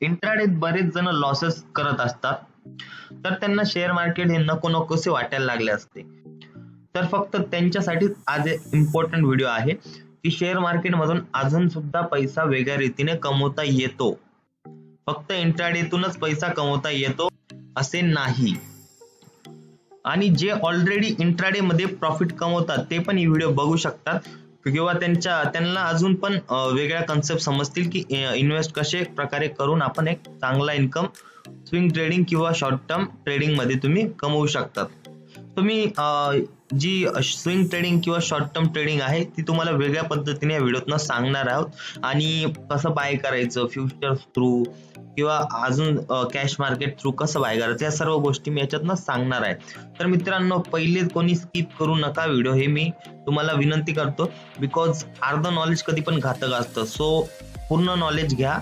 इंट्राडेत बरेच जण लॉसेस करत असतात, तर त्यांना शेअर मार्केट हे नको नकोसे वाटायला लागले असते. तर फक्त त्यांच्यासाठीच आज एक इम्पॉर्टंट व्हिडिओ आहे की शेअर मार्केट मधून अजून सुद्धा पैसा वेगळ्या रीतीने कमवता येतो. फक्त इंट्राडेतूनच पैसा कमवता येतो असे नाही. आणि जे ऑलरेडी इंट्राडे मध्ये प्रॉफिट कमवतात ते पण ही व्हिडिओ बघू शकतात, किंवा त्यांना अजून पण वेगळ्या कन्सेप्ट समजतील की इन्व्हेस्ट कसे प्रकारे करून आपण एक चांगला इन्कम स्विंग ट्रेडिंग किंवा शॉर्ट टर्म ट्रेडिंग मध्ये तुम्ही कमवू शकतात. तुम्ही जी स्विंग ट्रेडिंग किंवा शॉर्ट टर्म ट्रेडिंग आहे ती तुम्हाला वेगळ्या पद्धतीने या व्हिडिओतनं सांगणार आहोत. आणि कसं बाय करायचं फ्युचर्स थ्रू किंवा अजून कॅश मार्केट थ्रू कसं बाय करायचं, या सर्व गोष्टी मी याच्यातनं सांगणार आहे. तर मित्रांनो, पहिले कोणी स्किप करू नका व्हिडिओ, हे मी तुम्हाला विनंती करतो. बिकॉज अर्ध नॉलेज कधी पण घातक असतं. सो पूर्ण नॉलेज घ्या,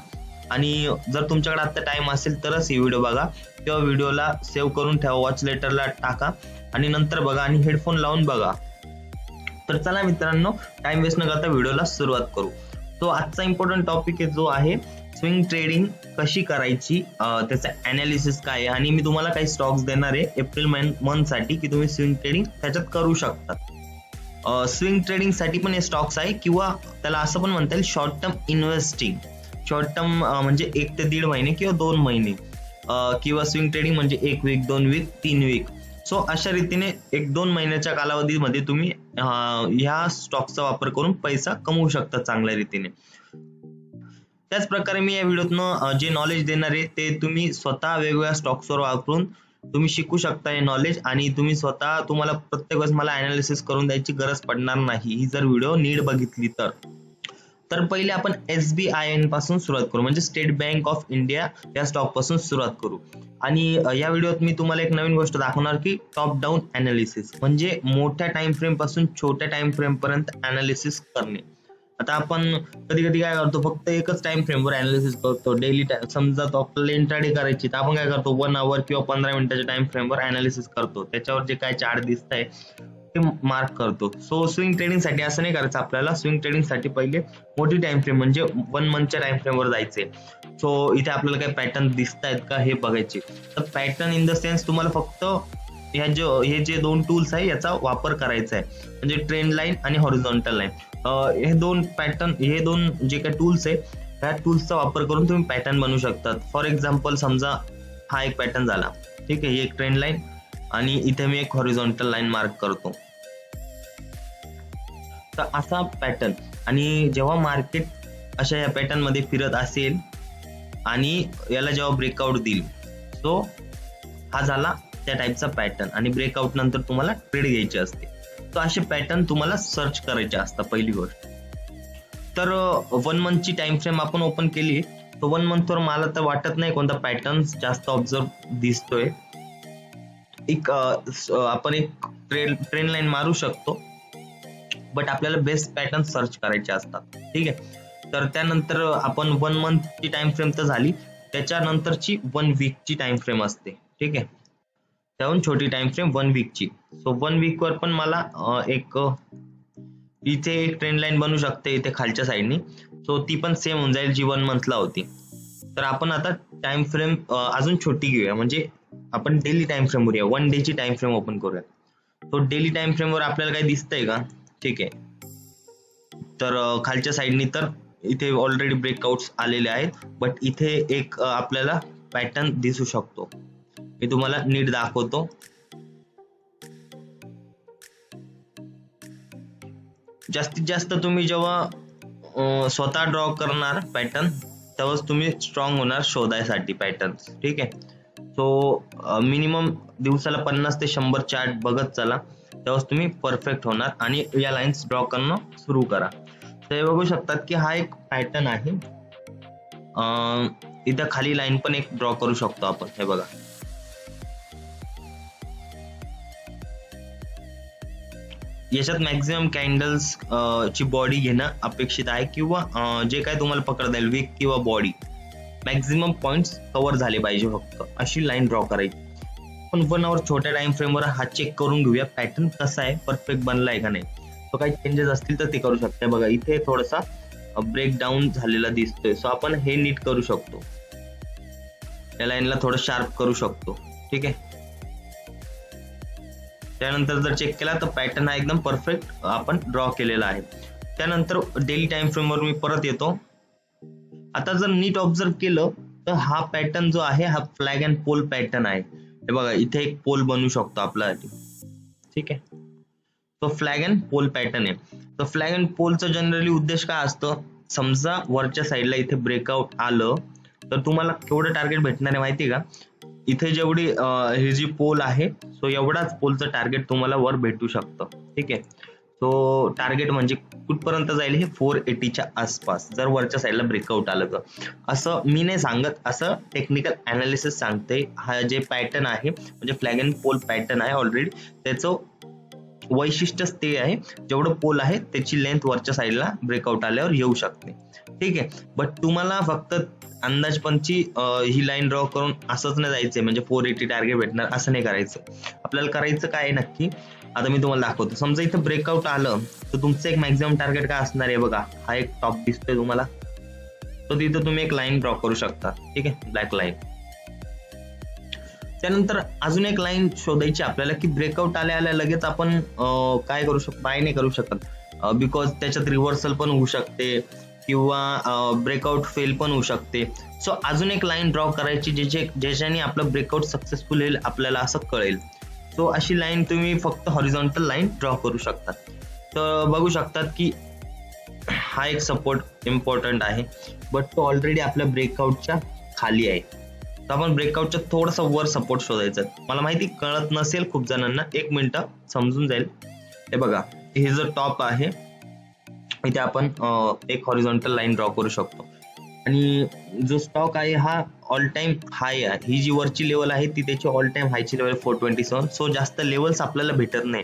आणि जर तुमच्याकडे आता टाइम असेल तरच ही व्हिडिओ बघा, किंवा व्हिडिओला सेव्ह करून ठेवा, वॉच लेटरला टाका आणि नंतर बघा, आणि हेडफोन लावून बघा. तर चला मित्रांनो, टाइम वेस्ट न करता व्हिडिओला सुरुवात करू. तो आजचा इम्पॉर्टंट टॉपिक आहे जो आहे स्विंग ट्रेडिंग कशी करायची, त्याचा अनालिसिस काय आहे, आणि मी तुम्हाला काही स्टॉक्स देणार आहे एप्रिल मंथ साठी की तुम्ही स्विंग ट्रेडिंग त्याच्यात करू शकता. स्विंग ट्रेडिंग साठी पण हे स्टॉक्स आहे, किंवा त्याला असं पण म्हणता येईल short term investing. Short term म्हणजे 1 ते 1.5 महिने किंवा 2 महिने, किंवा स्विंग ट्रेडिंग म्हणजे 1 वीक 2 वीक 3 वीक. सो अशा रीतीने 1-2 महिन्याच्या कालावधीमध्ये तुम्ही ह्या स्टॉक्सचा वापर करून पैसा कमवू शकता चांगल्या रीतीने. त्याच प्रकारे मी या व्हिडिओतनं जे नॉलेज देणार आहे ते तुम्ही स्वतः वेगवेगळ्या स्टॉक्सवर वापरून तुम्ही शिकू शकता हे नॉलेज, आणि तुम्ही स्वतः, तुम्हाला प्रत्येक वेळेस मला अनालिसिस करून द्यायची गरज पडणार नाही ही जर व्हिडिओ नीट बघितली तर. तर पहिले आपण SBIN पासून सुरुवात करू, म्हणजे स्टेट बँक ऑफ इंडिया या स्टॉक पासून सुरुवात करू. आणि या व्हिडिओत मी तुम्हाला एक नवीन गोष्ट दाखवणार की टॉप डाऊन अनालिसिस, म्हणजे मोठ्या टाइम फ्रेम पासून छोट्या टाइम फ्रेम पर्यंत अनालिसिस करणे. आता आपण कधी कधी काय करतो, फक्त एकच टाइम फ्रेमवर अनालिसिस करतो डेली. समजा तो आपल्याला इंट्राडे करायची तर आपण काय करतो, 1 आवर किंवा 15 मिनिटाच्या टाइम फ्रेमवर अनालिसिस करतो, त्याच्यावर जे काय चार्ट दिसत आहे ते मार्क करतो. सो स्विंग ट्रेडिंग साठी असं नाही करायचं आपल्याला. स्विंग ट्रेडिंग साठी पहिले मोठी टाइम फ्रेम म्हणजे 1 मंथच्या टाइम फ्रेमवर जायचे. सो इथे आपल्याला काही पॅटर्न दिसत आहेत का हे बघायचे. तर पॅटर्न इन द सेन्स तुम्हाला फक्त हे जे 2 टूल्स आहे याचा वापर करायचा आहे, म्हणजे ट्रेंड लाईन आणि हॉरिझॉन्टल लाईन. हे 2 पॅटर्न, हे 2 जे काही टूल्स आहे त्या टूल्सचा वापर करून तुम्ही पॅटर्न बनवू शकतात. फॉर एक्झाम्पल समजा हा एक पॅटर्न झाला, ठीक आहे, ही एक ट्रेंड लाईन आणि इथे मी एक हॉरिझॉन्टल लाईन मार्क करतो. तर असा पॅटर्न, आणि जेव्हा मार्केट अशा या पॅटर्न मध्ये फिरत असेल आणि याला जेव्हा ब्रेकआउट देईल, सो हा झाला त्या टाईपचा पॅटर्न, आणि ब्रेकआउट नंतर तुम्हाला ट्रेड घ्यायची असते. तर असे पॅटर्न तुम्हाला सर्च करायचे असतात पहिली गोष्ट. तर 1 मंथची टाइम फ्रेम आपण ओपन केली, तर 1 मंथवर मला तर वाटत नाही कोणता पॅटर्न जास्त ऑब्झर्व दिसतोय. आपण एक ट्रेंड लाईन मारू शकतो, बट आपल्याला बेस्ट पॅटर्न सर्च करायचे असतात, ठीक आहे. तर त्यानंतर आपण 1 मंथची टाइम फ्रेम तर झाली, त्याच्यानंतरची 1 वीकची टाइम फ्रेम असते, ठीक आहे. त्याहून छोटी टाइम फ्रेम 1 वीकची. सो 1 वीक वर पण मला इथे एक ट्रेंड लाईन बनू शकते इथे खालच्या साईडनी. सो ती पण सेम होऊन जाईल जी 1 मंथला होती. तर आपण आता टाइम फ्रेम अजून छोटी घेऊया, म्हणजे आपण डेली टाइम फ्रेम वरूया, 1 डे ची टाइम फ्रेम ओपन करूया. तो डेली टाइम फ्रेम वर आपल्याला काही दिसतंय का, ठीक आहे. तर खालच्या साईडनी तर इथे ऑलरेडी ब्रेकआउट्स आलेले आहेत, बट इथे एक आपल्याला पॅटर्न दिसू शकतो. मी तुम्हाला नीट दाखवतो. जास्तीत जास्त तुम्ही जेव्हा स्वतः ड्रॉ करणार पॅटर्न तेव्हाच तुम्ही स्ट्रॉंग होणार शोधायसाठी पॅटर्न, ठीक आहे. सो मिनिमम दिवसाला 50 ते 100 चार्ट बघत चला, तेव्हाच तुम्ही परफेक्ट होणार, आणि या लाईन्स ड्रॉ करणं सुरू करा. तर हे बघू शकतात की हा एक पॅटर्न आहे. इथं खाली लाईन पण एक ड्रॉ करू शकतो आपण, हे बघा. याच्यात मॅक्झिमम कॅन्डल्स ची बॉडी घेणं अपेक्षित आहे, किंवा जे काय तुम्हाला पकडता येईल विक किंवा बॉडी, मॅक्झिमम पॉइंट्स कव्हर झाले पाहिजे, फक्त अशी लाईन ड्रॉ करायची. पण 1 आवर छोट्या टाइम फ्रेमवर हा चेक करून घेऊया पॅटर्न कसा आहे, परफेक्ट बनलाय का नाही. तो काही चेंजेस असतील तर ते करू शकता. बघा इथे थोडासा ब्रेक डाऊन झालेला दिसतोय, सो आपण हे नीट करू शकतो. या लाईनला थोडं शार्प करू शकतो. ठीक आहे, त्यानंतर जर चेक केला तर पॅटर्न हा एकदम परफेक्ट आपण ड्रॉ केलेला आहे. त्यानंतर डेली टाइम फ्रेमवर मी परत येतो. आता जर नीट ऑब्झर्व केलं तर हा पॅटर्न जो आहे हा फ्लॅग अँड पोल पॅटर्न आहे. हे बघा, इथे एक पोल बनू शकतो आपला. ठीक आहे, तो फ्लॅग अँड पोल पॅटर्न आहे. तर फ्लॅग अँड पोलचा जनरली उद्देश काय असतं, समजा वरच्या साईडला इथे ब्रेकआउट आलं तर तुम्हाला केवढं टार्गेट भेटणार आहे माहिती का, इथे जेवढी ही जी पोल आहे सो एवढाच पोलचं टार्गेट तुम्हाला वर भेटू शकतं. ठीक आहे, सो टार्गेट म्हणजे कुठपर्यंत जाईल, हे 480च्या आसपास जर वरच्या साईडला ब्रेकआउट आलं तर. असं मी नाही सांगत, असं टेक्निकल अनालिसिस सांगते. हा जे पॅटर्न आहे म्हणजे फ्लॅग अँड पोल पॅटर्न आहे, ऑलरेडी त्याचं वैशिष्ट्यच ते आहे, जेवढं पोल आहे त्याची लेंथ वरच्या साईडला ब्रेकआउट आल्यावर येऊ शकते. ठीक आहे, बट तुम्हाला फक्त अंदाजपंची ही लाईन ड्रॉ करून असंच नाही जायचंय म्हणजे 480 टार्गेट भेटणार असं नाही करायचं. आपल्याला करायचं काय नक्की, आता मी तुम्हाला दाखवतो. समजा इथं ब्रेकआउट आलं तर तुमचं एक मॅक्झिमम टार्गेट काय असणार आहे बघा, हा एक टॉप दिसतोय तुम्हाला, तर तिथं तुम्ही एक लाईन ड्रॉ करू शकता. ठीक आहे, ब्लॅक लाईन. त्यानंतर अजून एक लाईन शोधायची आपल्याला की ब्रेकआउट आल्या आल्या लगेच आपण काय करू शकतो, बाय नाही करू शकत, बिकॉज त्याच्यात रिव्हर्सल पण होऊ शकते किंवा ब्रेकआउट फेल पण होऊ शकते. सो अजून एक लाईन ड्रॉ करायची ज्याच्याने आपलं ब्रेकआउट सक्सेसफुल होईल आपल्याला असं कळेल. सो अशी लाईन तुम्ही फक्त हॉरिझॉन्टल लाईन ड्रॉ करू शकता. तर बघू शकतात की हा एक सपोर्ट इम्पॉर्टंट आहे, बट तो ऑलरेडी आपल्या ब्रेकआउटच्या खाली आहे. तर आपण ब्रेकआउटच्या थोडंसं वर सपोर्ट शोधायचं. मला माहिती कळत नसेल खूप जणांना, एक मिनिट समजून जाईल. हे बघा, हे जो टॉप आहे इथे आपण एक हॉरिझॉन्टल लाईन ड्रॉ करू शकतो आणि जो स्टॉक आहे हा ऑल टाइम हाय आहे. ही जी वरची लेवल आहे ती त्याची ऑल टाइम हायची लेवल 427. सो जास्त लेवल्स आपल्याला भेटत नाही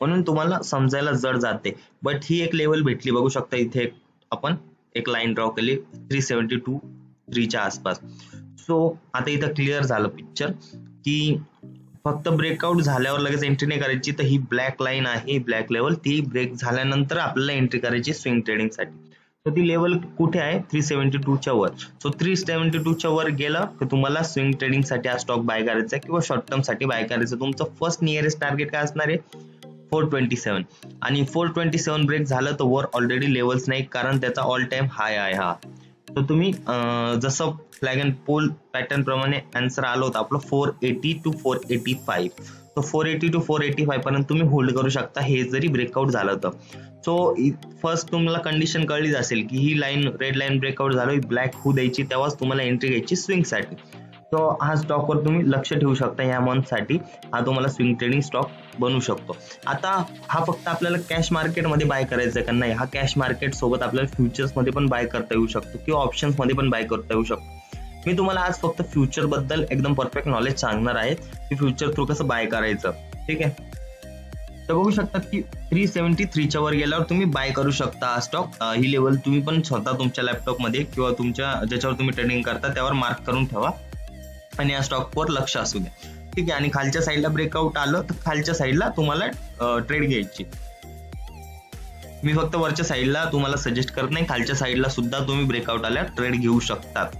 म्हणून तुम्हाला समजायला जड जाते, बट ही एक लेवल भेटली. बघू शकता इथे आपण एक लाईन ड्रॉ केली 372.3च्या आसपास. सो आता इथं क्लिअर झालं पिक्चर की फक्त ब्रेकआउट झाल्यावर लगेच एंट्री नाही करायची. तर ही ब्लॅक लाईन आहे, ब्लॅक लेवल, ती ब्रेक झाल्यानंतर आपल्याला एंट्री करायची स्विंग ट्रेडिंगसाठी. तर ती लेवल कुठे आहे, 372च्या वर. सो 372च्या वर गेलं तर तुम्हाला स्विंग ट्रेडिंगसाठी हा स्टॉक बाय करायचा किंवा शॉर्ट टर्म साठी बाय करायचं. तुमचं फर्स्ट नियरेस्ट टार्गेट काय असणार आहे, 427. आणि 427 ब्रेक झालं तर वर ऑलरेडी लेवल्स नाही कारण त्याचा ऑल टाइम हाय आहे हा. तर तुम्ही जसं फ्लॅग अँड पोल पॅटर्न प्रमाणे आन्सर आलं होतं आपलं 480 to 485. तर 480 to 485 पर्यंत तुम्ही होल्ड करू शकता हे जरी ब्रेकआउट झालं तर. सो फर्स्ट तुम्हाला कंडिशन कळलीच असेल की ही लाईन रेड लाईन ब्रेकआउट झालं, ब्लॅक होऊ द्यायची, तेव्हाच तुम्हाला एंट्री घ्यायची स्विंगसाठी. तो हा स्टॉकवर तुम्ही लक्ष ठेवू शकता. या मंथसाठी हा तुम्हाला स्विंग ट्रेडिंग स्टॉक बनू शकतो. आता हा फक्त आपल्याला कॅश मार्केटमध्ये बाय करायचा का नाही, हा कॅश मार्केट सोबत आपल्याला फ्युचर्स मध्ये पण बाय करता येऊ शकतो किंवा ऑप्शन्स मध्ये पण बाय करता येऊ शकतो. मी तुम्हाला आज फक्त फ्युचर बद्दल एकदम परफेक्ट नॉलेज सांगणार आहे की फ्युचर थ्रू कसं बाय करायचं. ठीक आहे, तर बघू शकता की 373च्या वर गेल्यावर तुम्ही बाय करू शकता हा स्टॉक. ही लेवल तुम्ही पण स्वतः तुमच्या लॅपटॉप मध्ये किंवा तुमच्या ज्याच्यावर तुम्ही ट्रेडिंग करता त्यावर मार्क करून ठेवा आणि या स्टॉकवर लक्ष असू द्या. ठीक आहे, आणि खालच्या साईडला ब्रेकआउट आलं तर खालच्या साईडला तुम्हाला ट्रेड घ्यायची. मी फक्त वरच्या साईडला तुम्हाला सजेस्ट करत नाही, खालच्या साईडला सुद्धा तुम्ही ब्रेकआउट आल्या ट्रेड घेऊ शकतात.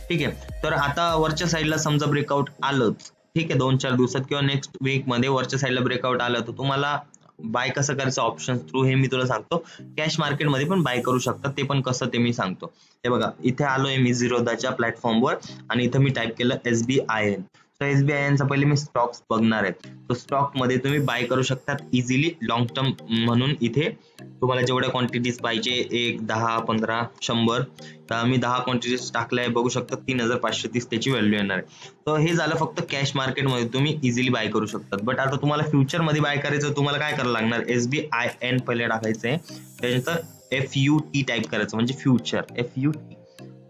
ठीक आहे, तर आता वरच्या साईडला समजा ब्रेकआउट आलंच, ठीक आहे, 2-4 दिवसात किंवा नेक्स्ट वीक मध्ये वरच्या साईडला ब्रेकआउट आलं तर तुम्हाला बाय कसं करायचं ऑप्शन थ्रू हे मी तुला सांगतो. कॅश मार्केटमध्ये पण बाय करू शकतात, ते पण कसं ते मी सांगतो. हे बघा, इथे आलोय मी झिरोदाच्या प्लॅटफॉर्मवर आणि इथं मी टाईप केलं SBIN. तर SBIN चा पहिले मी स्टॉक्स बघणार आहेत. तो स्टॉक मध्ये तुम्ही बाय करू शकतात इझिली लॉंग टर्म म्हणून. इथे तुम्हाला जेवढ्या क्वांटिटीज पाहिजे 1, 10, 15, 100, तर मी 10 क्वांटिटीज टाकल्या बघू शकता 3530 त्याची व्हॅल्यू येणार आहे. तर हे झालं फक्त कॅश मार्केटमध्ये तुम्ही इझिली बाय करू शकतात. बट आता तुम्हाला फ्युचर मध्ये बाय करायचं, तुम्हाला काय करायला लागणार, SBIN पहिले टाकायचंय, त्याच्यानंतर FUT टाईप करायचं म्हणजे फ्युचर, FUT.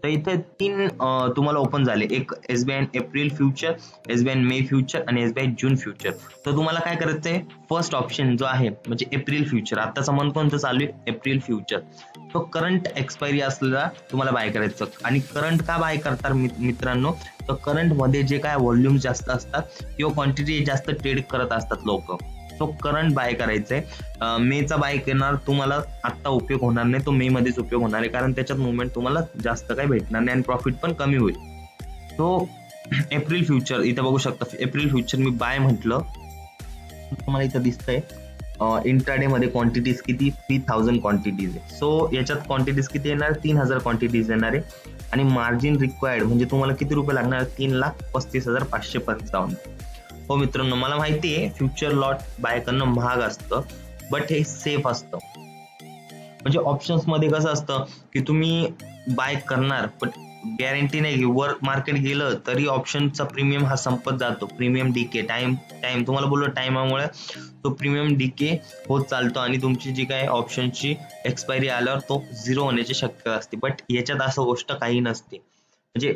तर इथे 3 तुम्हाला ओपन झाले, एक SBIN एप्रिल फ्युचर, SBIN मे फ्युचर आणि SBIN जून फ्युचर. तर तुम्हाला काय करायचंय, फर्स्ट ऑप्शन जो आहे म्हणजे एप्रिल फ्युचर, आताचा मंथ कोणतं चालू आहे, एप्रिल फ्युचर. तो करंट एक्सपायरी असलेला तुम्हाला बाय करायचं. आणि करंट का बाय करतात मित्रांनो, तर करंट मध्ये जे काय व्हॉल्यूम जास्त असतात किंवा क्वांटिटी जास्त ट्रेड करत असतात लोक, तो करंट बाय करायचंय. मेचा बाय करणार तुम्हाला आता उपयोग होणार नाही, तो मे मध्येच उपयोग होणार आहे कारण त्याच्यात मुवमेंट तुम्हाला जास्त काही भेटणार नाही आणि प्रॉफिट पण कमी होईल. तो एप्रिल फ्युचर इथे बघू शकता, एप्रिल फ्युचर मी बाय म्हटलं, तुम्हाला इथं दिसतंय इंट्राडे मध्ये क्वांटिटीज किती 3000 क्वांटिटीज आहे. सो याच्यात क्वांटिटीज किती येणार, 3000 क्वांटिटीज येणार आहे. आणि मार्जिन रिक्वायर्ड म्हणजे तुम्हाला किती रुपये लागणार, 3,35,555. हो मित्रांनो, मला माहिती आहे फ्युचर लॉट बाय करणं महाग असतं, बट हे सेफ असतं. म्हणजे ऑप्शन्स मध्ये कसं असतं की तुम्ही बाय करणार, पण गॅरंटी नाही की वर मार्केट गेलं तरी ऑप्शनचा प्रीमियम हा संपत जातो. प्रीमियम डीके टाइम टाइम तुम्हाला बोललो, टाइमामुळे तो प्रीमियम डीके होत चालतो आणि तुमची जी काय ऑप्शनची एक्सपायरी आल्यावर तो झिरो होण्याची शक्यता असते. बट याच्यात असं गोष्ट काही नसते. म्हणजे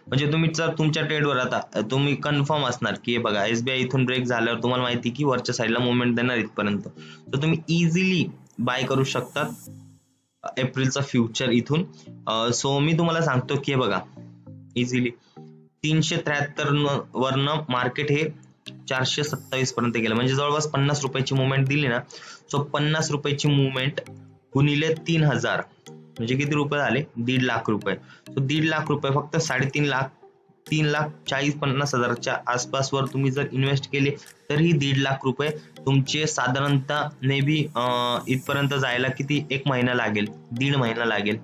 म्हणजे तुम्ही जर तुमच्या ट्रेडवर आता तुम्ही कन्फर्म असणार की हे बघा एसबीआय इथून ब्रेक झाल्यावर तुम्हाला माहिती की वरच्या साईडला मुवमेंट देणार इथपर्यंत, तर तुम्ही इझिली बाय करू शकतात एप्रिलचा फ्युचर इथून. सो मी तुम्हाला सांगतो की हे बघा इझिली 373 वरनं मार्केट हे 427 पर्यंत गेलं, म्हणजे जवळपास 50 रुपयाची मुवमेंट दिली ना. सो 50 रुपयाची मुवमेंट गुणिले 3000 म्हणजे किती रुपये झाले, 1.5 लाख रुपये. सो 1.5 लाख रुपये फक्त 3.5 लाख 3,40,50,000च्या आसपासवर तुम्ही जर इन्व्हेस्ट केले तरी 1.5 लाख रुपये तुमचे साधारणतः मे बी इथपर्यंत जायला किती, 1 महिना लागेल, 1.5 महिना लागेल.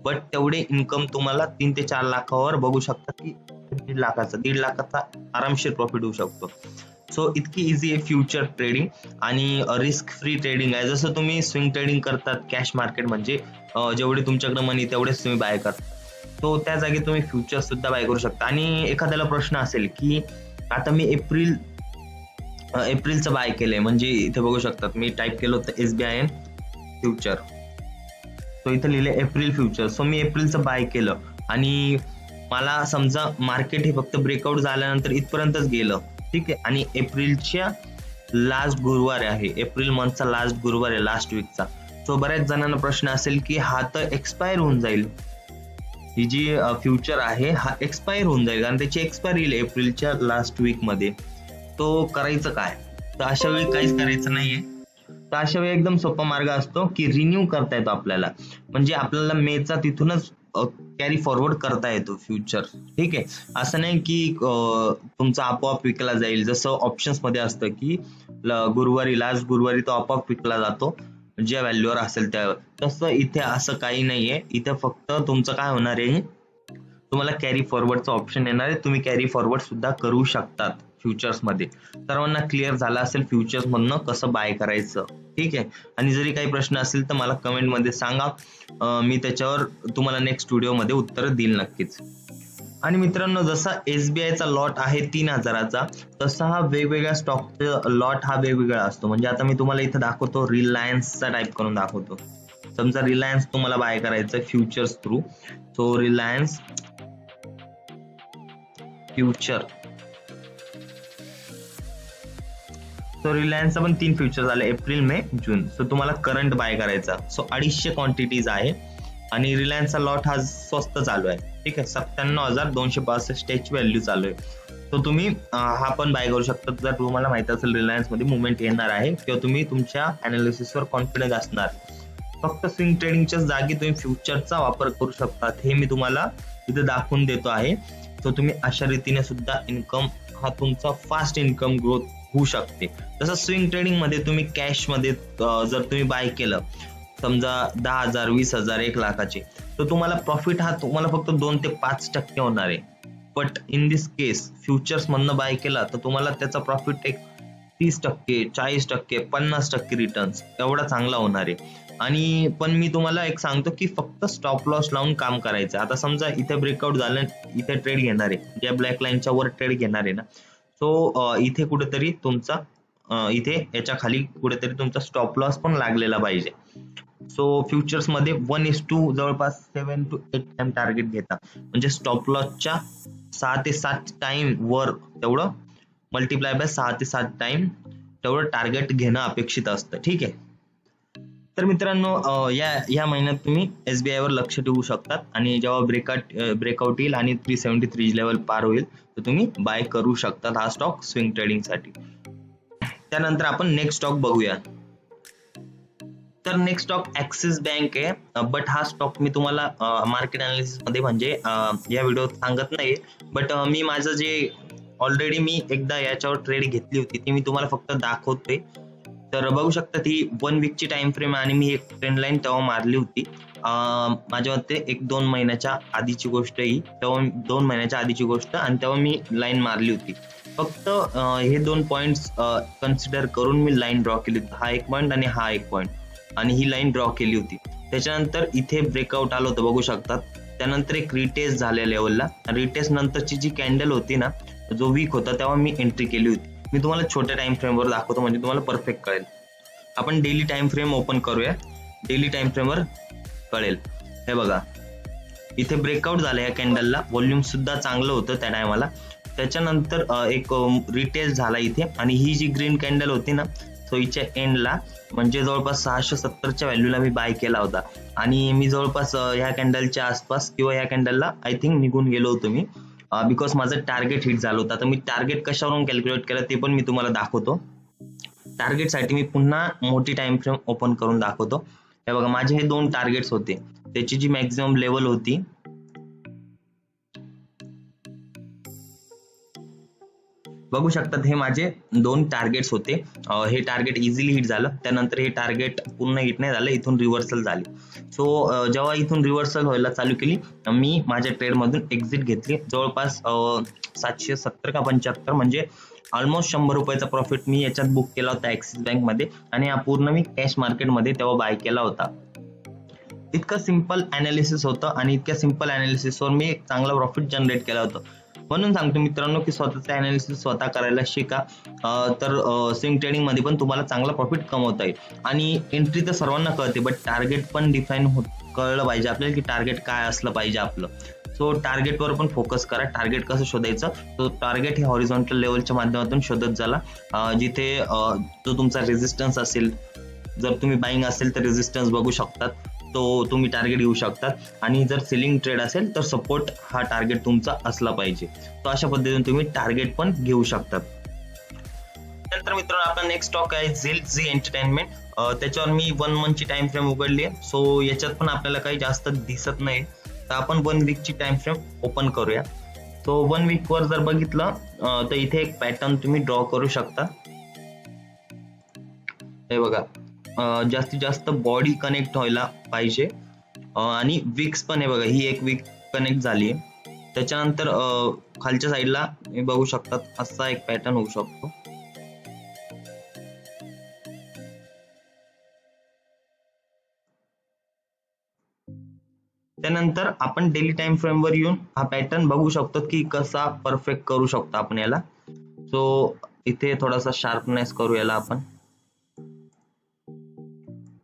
बट तेवढे इन्कम तुम्हाला 3 ते 4 लाखावर बघू शकता की 1.5 लाखाचा आरामशीर प्रॉफिट होऊ शकतो. सो इतकी इझी आहे फ्युचर ट्रेडिंग आणि रिस्क फ्री ट्रेडिंग आहे. जसं तुम्ही स्विंग ट्रेडिंग करतात कॅश मार्केट म्हणजे जेवढे तुमच्याकडे मनी तेवढेच तुम्ही बाय करता, तो त्या जागी तुम्ही फ्युचर सुद्धा बाय करू शकता. आणि एखाद्याला प्रश्न असेल की आता मी एप्रिलचं बाय केलंय, म्हणजे इथे बघू शकतात मी टाईप केलं होतं SBI फ्युचर, तो इथे लिहिले एप्रिल फ्युचर. सो मी एप्रिलचं बाय केलं आणि मला समजा मार्केट हे फक्त ब्रेकआउट झाल्यानंतर इथपर्यंतच गेलं, ठीक आहे, आणि एप्रिलच्या लास्ट गुरुवार आहे, एप्रिल मंथचा लास्ट गुरुवार आहे, लास्ट वीकचा. सो बऱ्याच जणांना प्रश्न असेल की हा तर एक्सपायर होऊन जाईल, ही जी फ्युचर आहे हा एक्सपायर होऊन जाईल, कारण त्याची एक्सपायरी येईल एप्रिलच्या लास्ट वीक मध्ये. तो करायचं काय, तर अशा वेळी काहीच करायचं नाहीये. तर अशा वेळी एकदम सोपा मार्ग असतो की रिन्यू करता येतो आपल्याला, म्हणजे आपल्याला मेचा तिथूनच कॅरी फॉरवर्ड करता येतो फ्युचर, ठीक आहे. असं नाही की तुमचा आपोआप विकला जाईल, जसं ऑप्शन्स मध्ये असतं की गुरुवारी लास्ट गुरुवारी तो आपोआप विकला जातो ज्या व्हॅल्यूवर असेल त्यावर. तसं इथे असं काही नाहीये. इथे फक्त तुमचं काय होणार आहे, तुम्हाला कॅरी फॉरवर्डचा ऑप्शन येणार आहे, तुम्ही कॅरी फॉरवर्ड सुद्धा करू शकतात फ्युचर्स मध्ये. सर्वांना क्लिअर झालं असेल फ्युचर्स मधनं कसं बाय करायचं, ठीक आहे. आणि जरी काही प्रश्न असेल तर मला कमेंट मध्ये सांगा, मी त्याच्यावर तुम्हाला नेक्स्ट व्हिडिओ मध्ये उत्तर देईल नक्कीच. आणि मित्रांनो, जसा SBIचा लॉट आहे 3,000चा, तसा हा वेगवेगळ्या स्टॉकचा लॉट हा वेगवेगळा असतो. म्हणजे आता मी तुम्हाला इथं दाखवतो, रिलायन्सचा टाईप करून दाखवतो. समजा रिलायन्स तुम्हाला बाय करायचं futures through, so Reliance future. So रिलायन्सचा पण 3 फ्युचर झाले, एप्रिल मे जून. सो तुम्हाला करंट बाय करायचा. सो 250 क्वांटिटीज आहे आणि रिलायन्सचा लॉट हा स्वस्त चालू आहे, ठीक आहे, 97,262 याची व्हॅल्यू चालू आहे. तो तुम्ही हा पण बाय करू शकता जर तुम्हाला माहित असेल रिलायन्स मध्ये मुवमेंट येणार आहे किंवा तुम्ही तुमच्या अनालिसिसवर कॉन्फिडन्स असणार. फक्त स्विंग ट्रेडिंगच्या जागी तुम्ही फ्युचरचा वापर करू शकता, हे मी तुम्हाला इथे दाखवून देतो आहे. तो तुम्ही अशा रीतीने सुद्धा इन्कम हा तुमचा फास्ट इन्कम ग्रोथ होऊ शकते. जसं स्विंग ट्रेडिंग मध्ये तुम्ही कॅश मध्ये जर तुम्ही बाय केलं समजा 10,000 20,000 1 लाखाचे, तर तुम्हाला प्रॉफिट हा तुम्हाला फक्त 2 ते 5% होणार आहे. But in this case futures मधनं बाय केला तर तुम्हाला त्याचा प्रॉफिट एक 30%, 40%, 50% रिटर्न्स एवढा चांगला होणार आहे. आणि पण मी तुम्हाला एक सांगतो की फक्त स्टॉप लॉस लावून काम करायचं. आता समजा इथे ब्रेकआउट झालं, इथे ट्रेड घेणार आहे, ज्या ब्लॅक लाईनच्या वर ट्रेड घेणार आहे ना, सो इथे कुठेतरी तुमचा इथे याच्या खाली कुठेतरी तुमचा स्टॉप लॉस पण लागलेला पाहिजे. सो फ्युचर्स मध्ये 1:2 जवळपास 7 to 8 टाइम टार्गेट घेता, म्हणजे स्टॉप लॉसच्या 6 ते 7 टाइम वर तेवढं मल्टिप्लाय बाय 6 ते 7 टाइम तेवढं टार्गेट घेणं अपेक्षित असतं, ठीक आहे. तर मित्रांनो, या महिन्यात तुम्ही SBI वर लक्ष ठेवू शकतात आणि जेव्हा ब्रेकआउट येईल आणि 373 लेवल पार होईल तर तुम्ही बाय करू शकतात हा स्टॉक स्विंग ट्रेडिंग साठी. त्यानंतर आपण नेक्स्ट स्टॉक बघूया. तर नेक्स्ट स्टॉक ऍक्सिस बँक आहे, बट हा स्टॉक मी तुम्हाला मार्केट अनालिसिस मध्ये म्हणजे या व्हिडिओत सांगत नाही, बट मी माझं जे ऑलरेडी मी एकदा याच्यावर ट्रेड घेतली होती ती मी तुम्हाला फक्त दाखवतोय. तर बघू शकता ती 1 वीकची टाइम फ्रेम आणि मी एक ट्रेंड लाईन तेव्हा मारली होती. माझ्या मते 1-2 महिन्याच्या आधीची गोष्ट ही, तेव्हा 2 महिन्याच्या आधीची गोष्ट, आणि तेव्हा मी लाईन मारली होती. फक्त हे 2 पॉइंट्स कन्सिडर करून मी लाईन ड्रॉ केली होती, हा 1 पॉइंट आणि हा 1 पॉइंट, आणि ही लाईन ड्रॉ केली होती. त्याच्यानंतर इथे ब्रेकआउट आलं होतं बघू शकतात. त्यानंतर एक रिटेस्ट झाल्या लेवलला, रिटेस्ट नंतरची जी कॅन्डल होती ना, जो वीक होता, तेव्हा मी एंट्री केली होती. मी तुम्हाला छोट्या टाइम फ्रेमवर दाखवतो म्हणजे तुम्हाला परफेक्ट कळेल. आपण डेली टाइम फ्रेम ओपन करूया, डेली टाइम फ्रेमवर कळेल. हे बघा, इथे ब्रेकआउट झालं या कॅन्डलला, व्हॉल्यूम सुद्धा चांगलं होतं त्या टायमाला. त्याच्यानंतर एक रिटेस्ट झाला इथे, आणि ही जी ग्रीन कॅन्डल होती ना, सो हिच्या एंडला म्हणजे जवळपास 670च्या व्हॅल्यूला मी बाय केला होता, आणि मी जवळपास ह्या कॅन्डलच्या आसपास किंवा ह्या कॅन्डलला आय थिंक निघून गेलो होतो मी, बिकॉज माझं टार्गेट हिट झालं होतं. आता मी टार्गेट कशावरून कॅल्क्युलेट केलं ते पण मी तुम्हाला दाखवतो. टार्गेटसाठी मी पुन्हा मोठी टाइम फ्रेम ओपन करून दाखवतो. हे बघा, माझे हे 2 टार्गेट्स होते, त्याची जी मॅक्झिमम लेवल होती, बघू शकतात, हे माझे 2 टार्गेट्स होते. हे टार्गेट इझिली हिट झालं, त्यानंतर हे टार्गेट पूर्ण हिट नाही झालं, इथून रिव्हर्सल झाली. सो जेव्हा इथून रिव्हर्सल व्हायला चालू केली, मी माझ्या ट्रेडमधून एक्झिट घेतली. जवळपास 770 का 75 म्हणजे ऑलमोस्ट 100 रुपयाचा प्रॉफिट मी याच्यात बुक केला होता ऍक्सिस बँक मध्ये, आणि हा पूर्ण मी कॅश मार्केटमध्ये तेव्हा बाय केला होता. इतकं सिंपल अनालिसिस होतं, आणि इतक्या सिंपल अनालिसिसवर मी एक चांगला प्रॉफिट जनरेट केला होता. म्हणून सांगतो मित्रांनो की स्वतःचं अनालिसिस स्वतः करायला शिका, तर स्विंग ट्रेडिंग मध्ये पण तुम्हाला चांगला प्रॉफिट कमवता येईल. आणि एंट्री तर सर्वांना कळते, बट टार्गेट पण डिफाईन कळलं पाहिजे आपल्याला की टार्गेट काय असलं पाहिजे आपलं. सो टार्गेटवर पण फोकस करा. टार्गेट कसं शोधायचं, तो टार्गेट हे हॉरिझॉन्टल लेवलच्या माध्यमातून शोधत झाला, जिथे जो तुमचा रेजिस्टन्स असेल, जर तुम्ही बाईंग असेल तर रेजिस्टन्स बघू शकतात, तो तुम्ही टार्गेट घेऊ शकतात, आणि जर सेलिंग ट्रेड असेल तर सपोर्ट हा टार्गेट तुमचा असला पाहिजे. तर अशा पद्धतीने तुम्ही टार्गेट पण घेऊ शकतात. नंतर मित्रांनो आपला नेक्स्ट स्टॉक आहे झी एंटरटेनमेंट. त्याच्यावर मी 1 मंथची टाइम फ्रेम उघडली आहे. सो याच्यात पण आपल्याला काही जास्त दिसत नाही, तर आपण 1 वीकची टाइम फ्रेम ओपन करूया. सो 1 वीक वर जर बघितलं तर इथे एक पॅटर्न तुम्ही ड्रॉ करू शकता. हे बघा, जास्तीत जास्त बॉडी कनेक्ट व्हायला पाहिजे, आणि विक्स पण आहे बघा, ही एक वीक कनेक्ट झाली आहे. त्याच्यानंतर खालच्या साईडला हे बघू शकतात असा एक पॅटर्न होऊ शकतो. त्यानंतर आपण डेली टाइम फ्रेम वर येऊन हा पॅटर्न बघू शकतो की कसा परफेक्ट करू शकतो आपण याला. सो इथे थोडासा शार्पनेस करू याला आपण,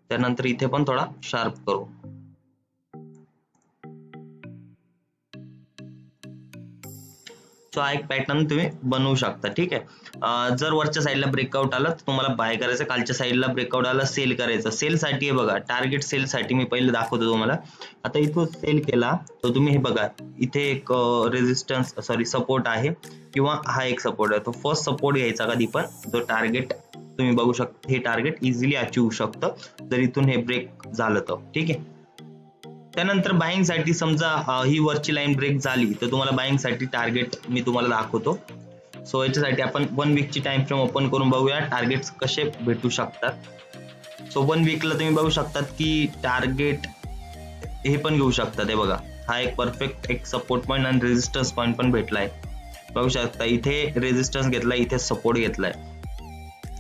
त्यानंतर इथे पण थोडा शार्प करू. सो हा एक पॅटर्न तुम्ही बनवू शकता. ठीक आहे, जर वरच्या साईडला ब्रेकआउट आला तर तुम्हाला बाय करायचं, खालच्या साईडला ब्रेकआउट आला सेल करायचं. सेल साठी आहे बघा, टार्गेट सेल साठी मी पहिले दाखवतो तुम्हाला. आता इथून सेल केला तर तुम्ही हे बघा, इथे एक रेजिस्टन्स सपोर्ट आहे, किंवा हा एक सपोर्ट आहे. तो फर्स्ट सपोर्ट घ्यायचा कधी पण, जो टार्गेट तुम्ही बघू शकता, हे टार्गेट इझिली अचीव होऊ शकतं जर इथून हे ब्रेक झालं तर. ठीक आहे, त्यानंतर बाईंग साठी समजा ही वरची लाईन ब्रेक झाली तर तुम्हाला बाईंग साठी टार्गेट मी तुम्हाला दाखवतो. सो याच्यासाठी आपण 1 वीकची टाइम फ्रेम ओपन करून बघूया टार्गेट्स कसे भेटू शकतात. सो 1 वीकला तुम्ही बघू शकतात की टार्गेट हे पण घेऊ शकतात. हे बघा, हा एक परफेक्ट एक सपोर्ट पॉईंट आणि रेजिस्टन्स पॉईंट पण भेटलाय. बघू शकता इथे रेजिस्टन्स घेतलाय, इथे सपोर्ट घेतलाय,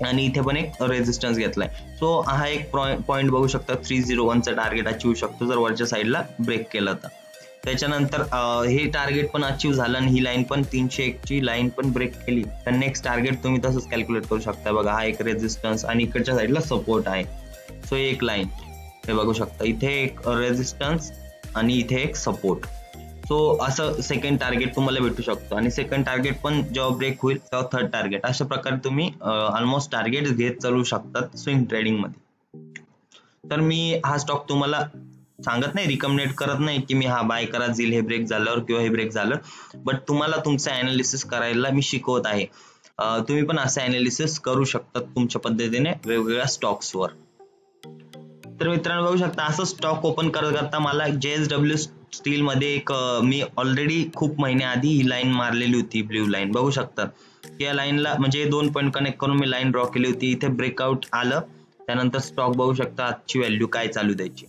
आणि इथे पण एक रेजिस्टन्स घेतलाय. सो हा एक पॉईंट बघू शकता 301चा टार्गेट अचीव शकतो जर वरच्या साईडला ब्रेक केला तर. त्याच्यानंतर हे टार्गेट पण अचीव झालं, आणि ही लाईन पण 301ची लाईन पण ब्रेक केली तर नेक्स्ट टार्गेट तुम्ही तसंच कॅल्क्युलेट करू शकता. बघा, हा एक रेजिस्टन्स आणि इकडच्या साईडला सपोर्ट आहे. सो एक लाईन हे बघू शकता, इथे एक रेजिस्टन्स आणि इथे एक सपोर्ट. सो असं सेकंड टार्गेट तुम्हाला भेटू शकतो, आणि सेकंड टार्गेट पण जेव्हा ब्रेक होईल तेव्हा थर्ड टार्गेट. अशा प्रकारे तुम्ही ऑलमोस्ट टार्गेट घेत चालू शकतात स्विंग ट्रेडिंग मध्ये. तर मी हा स्टॉक तुम्हाला सांगत नाही, रिकमेंड करत नाही की मी हा बाय करा झील हे ब्रेक झाल्यावर किंवा हे ब्रेक झालं, बट तुम्हाला तुमचं अनालिसिस करायला मी शिकवत आहे. तुम्ही पण असं अनालिसिस करू शकता तुमच्या पद्धतीने वेगवेगळ्या स्टॉक्सवर. तर मित्रांनो बघू शकता असं स्टॉक ओपन करता मला JSW स्टील मध्ये एक मी ऑलरेडी खूप महिन्याआधी ही लाईन मारलेली होती, ब्ल्यू लाईन बघू शकता. या लाईनला म्हणजे 2 पॉईंट कनेक्ट करून मी लाईन ड्रॉ केली होती. इथे ब्रेकआउट आलं, त्यानंतर स्टॉक बघू शकता आजची व्हॅल्यू काय चालू द्यायची.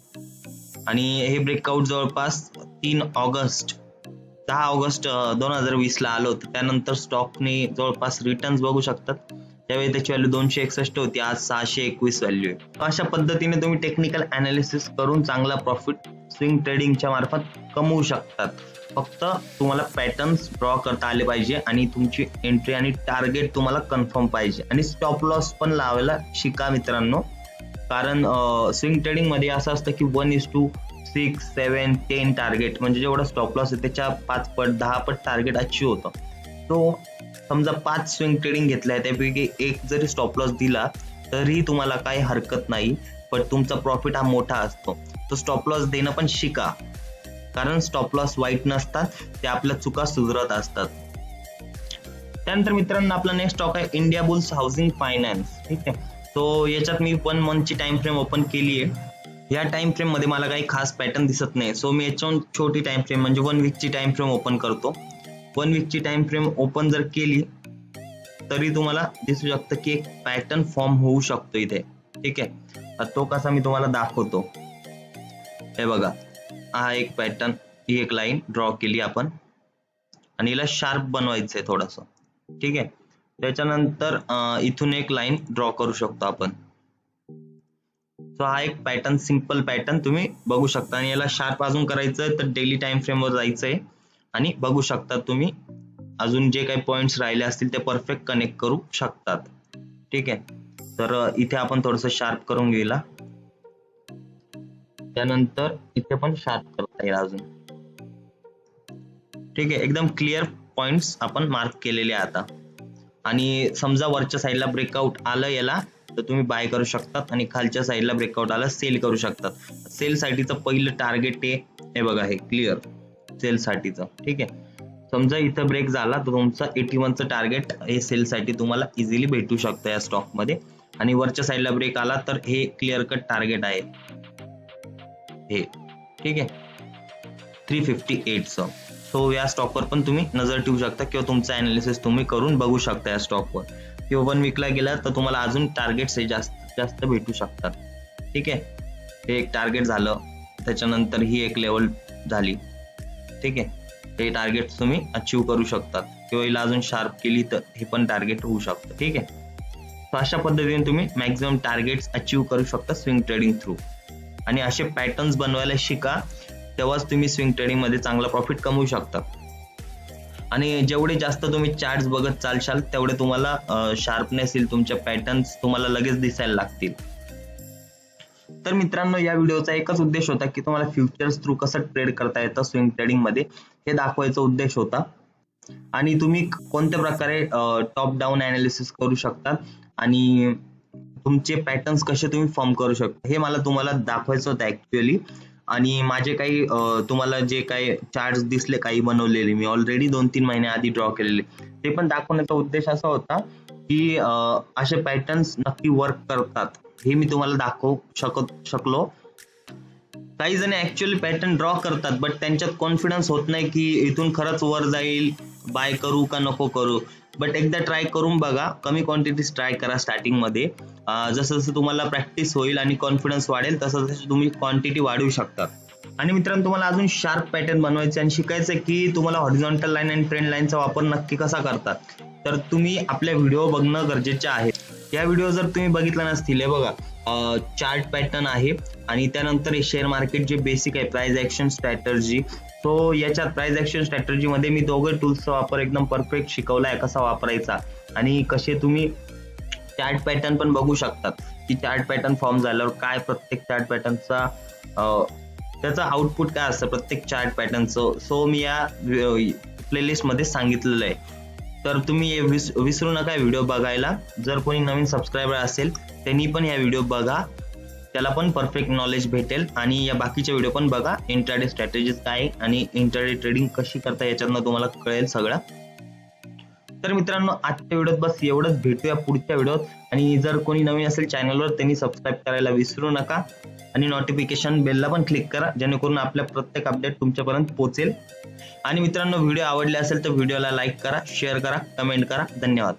आणि हे ब्रेकआउट जवळपास 10 ऑगस्ट 2020 ला आलं होतं. त्यानंतर स्टॉकने जवळपास रिटर्न्स बघू शकतात, त्यावेळी त्याची व्हॅल्यू 261 होती, आज 621 व्हॅल्यू आहे. अशा पद्धतीने तुम्ही टेक्निकल अनालिसिस करून चांगला प्रॉफिट स्विंग ट्रेडिंगच्या मार्फत कमवू शकतात. फक्त तुम्हाला पॅटर्न्स ड्रॉ करता आले पाहिजे आणि तुमची एंट्री आणि टार्गेट तुम्हाला कन्फर्म पाहिजे आणि स्टॉप लॉस पण लावायला शिका मित्रांनो. कारण स्विंग ट्रेडिंग मध्ये असं असतं की 1:6, 7, 10 टार्गेट, म्हणजे जेवढा स्टॉप लॉस आहे त्याच्या 5 पट 10 पट टार्गेट अचीव होतं. तो समजा 5 स्विंग ट्रेडिंग घेतलाय त्यापैकी एक जरी स्टॉप लॉस दिला तरी तुम्हाला काही हरकत नाही, पण तुमचा प्रॉफिट हा मोठा असतो. तो स्टॉप लॉस देणं पण शिका, कारण स्टॉप लॉस वाईट नसतात, ते आपल्या चुका सुधारत असतात. त्यानंतर मित्रांनो आपला नेक्स्ट स्टॉक आहे इंडिया बुल्स हाऊसिंग फायनान्स. ठीक आहे, तो याच्यात मी 1 मंथची टाइम फ्रेम ओपन केली आहे. या टाइम फ्रेम मध्ये मला काही खास पॅटर्न दिसत नाही, सो मी याच्याहून छोटी टाइम फ्रेम म्हणजे 1 वीकची टाइम फ्रेम ओपन करतो. 1 वीकची टाइम फ्रेम ओपन जर केली तरी तुम्हाला दिसू शकतं की एक पॅटर्न फॉर्म होऊ शकतो इथे. ठीक आहे, तो कसा मी तुम्हाला दाखवतो. हे बघा, हा एक पॅटर्न, ही एक लाईन ड्रॉ केली आपण आणि हिला शार्प बनवायचंय थोडस. ठीक आहे, त्याच्यानंतर इथून एक लाईन ड्रॉ करू शकतो आपण. सो हा एक पॅटर्न, सिंपल पॅटर्न तुम्ही बघू शकता. आणि याला शार्प अजून करायचंय तर डेली टाइम फ्रेम वर जायचंय आणि बघू शकता तुम्ही अजून जे काही पॉइंट्स राहिले असतील ते परफेक्ट कनेक्ट करू शकतात. ठीक आहे, तर इथे आपण थोडस शार्प करून घेऊया. त्यानंतर इथे पण शार्प करता येईल अजून. ठीक आहे, एकदम क्लिअर पॉइंट्स आपण मार्क केलेले आता. आणि समजा वरच्या साईडला ब्रेकआउट आलं याला तर तुम्ही बाय करू शकतात आणि खालच्या साईडला ब्रेकआउट आला सेल करू शकतात. सेल साठीचं पहिलं टार्गेट आहे, हे बघा, हे क्लिअर सेल साठीचं. ठीक आहे, समजा इथं ब्रेक झाला तर तुमचं 81चं टार्गेट हे सेल साठी तुम्हाला इझिली भेटू शकतं या स्टॉक मध्ये. आणि वरच्या साईडला ब्रेक आला तर हे क्लिअर कट टार्गेट आहे हे. ठीक आहे, 358चं. सो या स्टॉकवर पण तुम्ही नजर ठेवू शकता किंवा तुमचं अनालिसिस तुम्ही करून बघू शकता या स्टॉकवर. किंवा 1 वीकला गेला तर तुम्हाला अजून टार्गेट्स जास्त भेटू शकतात. ठीक आहे, हे एक टार्गेट झालं, त्याच्यानंतर ही एक लेवल झाली. ठीक आहे, हे टार्गेट तुम्ही अचीव करू शकतात किंवा हिला अजून शार्प केली तर हे पण टार्गेट होऊ शकतं. ठीक आहे, तर अशा पद्धतीने तुम्ही मॅक्झिमम टार्गेट्स अचीव करू शकता स्विंग ट्रेडिंग थ्रू. आणि असे पॅटर्न्स बनवायला शिका, तेव्हाच तुम्ही स्विंग ट्रेडिंग मध्ये चांगला प्रॉफिट कमवू शकता. आणि जेवढे जास्त तुम्ही चार्ट्स बघत चालशाल तेवढे तुम्हाला शार्पनेस येईल, तुमच्या पॅटर्न्स तुम्हाला लगेच दिसायला लागतील. तर मित्रांनो या व्हिडिओचा एकच उद्देश होता की तुम्हाला फ्युचर्स थ्रू कसं ट्रेड करता येतं स्विंग ट्रेडिंग मध्ये, हे दाखवायचा उद्देश होता. आणि तुम्ही कोणत्या प्रकारे टॉप डाऊन अनालिसिस करू शकता आणि तुमचे पॅटर्न्स कसे तुम्ही फॉर्म करू शकता हे मला तुम्हाला दाखवायचं होतं ऍक्च्युअली. आणि माझे काही तुम्हाला जे काही चार्ट्स दिसले काही बनवलेले मी ऑलरेडी 2-3 महिन्या आधी ड्रॉ केलेले, ते पण दाखवण्याचा उद्देश असा होता की असे पॅटर्न्स नक्की वर्क करतात हे मी तुम्हाला दाखवू शकलो. काही जण ऍक्च्युअली पॅटर्न ड्रॉ करतात बट त्यांच्यात कॉन्फिडन्स होत नाही की इथून खरंच वर जाईल, बाय करू का नको करू. बट एकदा ट्राय करून बघा, कमी क्वांटिटीज ट्राय करा स्टार्टिंग मध्ये. जसं जसं तुम्हाला प्रॅक्टिस होईल आणि कॉन्फिडन्स वाढेल तसं तसं तुम्ही क्वांटिटी वाढवू शकता. आणि मित्रांनो तुम्हाला अजून शार्प पॅटर्न बनवायचे आणि शिकायचं की तुम्हाला हॉरिझॉन्टल लाईन आणि ट्रेंड लाईनचा वापर नक्की कसा करतात, तर तुम्ही आपल्या व्हिडिओ बघणं गरजेचे आहे. या व्हिडिओ जर तुम्ही बघितला नसतील, हे बघा चार्ट पॅटर्न आहे आणि त्यानंतर शेअर मार्केट जे बेसिक आहे प्राइस ऍक्शन स्ट्रॅटर्जी. तो याच्यात प्राइस ऍक्शन स्ट्रॅटर्जी मध्ये मी दोघे टूल्सचा वापर एकदम परफेक्ट शिकवलाय कसा वापरायचा आणि कसे तुम्ही चार्ट पॅटर्न पण बघू शकतात की चार्ट पॅटर्न फॉर्म झाल्यावर काय प्रत्येक चार्ट पॅटर्नचा त्याचं आउटपुट काय असतं प्रत्येक चार्ट पॅटर्नचं. सो मी या प्लेलिस्ट मध्ये सांगितलेलं आहे, तर तुम्ही विसरू नका व्हिडिओ बघायला. जर कोणी नवीन सबस्क्रायबर असेल त्यांनी पण या व्हिडिओ बघा, त्याला पण परफेक्ट नॉलेज भेटेल. आणि या बाकीचे व्हिडिओ पण बघा, इंट्राडे स्ट्रॅटेजीज काय आणि इंट्राडे ट्रेडिंग कशी करता याच्यातनं तुम्हाला कळेल सगळं. तर मित्रांनो आजच्या व्हिडिओत बस एवढंच. भेटूया पुढच्या व्हिडिओत. आणि जर कोणी नवीन असेल चॅनलवर त्यांनी सबस्क्राईब करायला विसरू नका आणि नोटिफिकेशन बेलला पण क्लिक करा, जेणेकरून आपल्या प्रत्येक अपडेट तुमच्यापर्यंत पोहोचेल. आणि मित्रांनो व्हिडिओ आवडले असेल तर व्हिडिओला लाईक करा, शेअर करा, कमेंट करा. धन्यवाद.